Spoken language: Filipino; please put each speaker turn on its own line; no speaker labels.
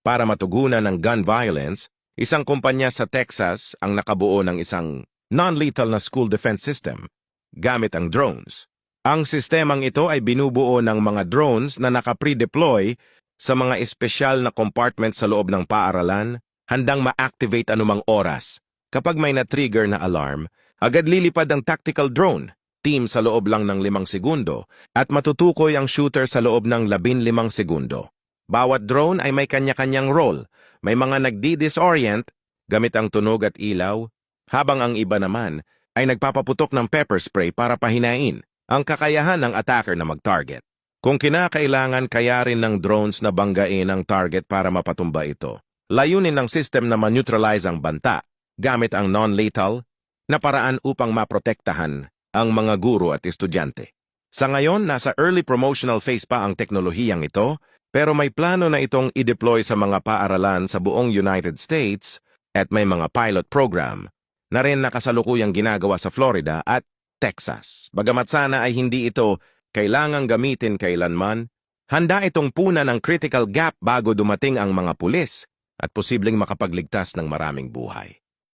Para matugunan ng gun violence, isang kumpanya sa Texas ang nakabuo ng isang non-lethal na school defense system gamit ang drones. Ang sistemang ito ay binubuo ng mga drones na naka-pre-deploy sa mga espesyal na compartment sa loob ng paaralan, handang ma-activate anumang oras. Kapag may na-trigger na alarm, agad lilipad ang tactical drone team sa loob lang ng 5 segundo at matutukoy ang shooter sa loob ng 15 segundo. Bawat drone ay may kanya-kanyang role. May mga nagdi-disorient gamit ang tunog at ilaw, habang ang iba naman ay nagpapaputok ng pepper spray para pahinain ang kakayahan ng attacker na mag-target. Kung kinakailangan kaya rin ng drones na banggain ang target para mapatumba ito, layunin ng system na ma-neutralize ang banta gamit ang non-lethal na paraan upang maprotektahan ang mga guro at estudyante. Sa ngayon, nasa early promotional phase pa ang teknolohiyang ito, pero may plano na itong i-deploy sa mga paaralan sa buong United States at may mga pilot program na rin nakasalukuyang ginagawa sa Florida at Texas. Bagamat sana ay hindi ito kailangang gamitin kailanman, handa itong puna ng critical gap bago dumating ang mga pulis at posibleng makapagligtas ng maraming buhay.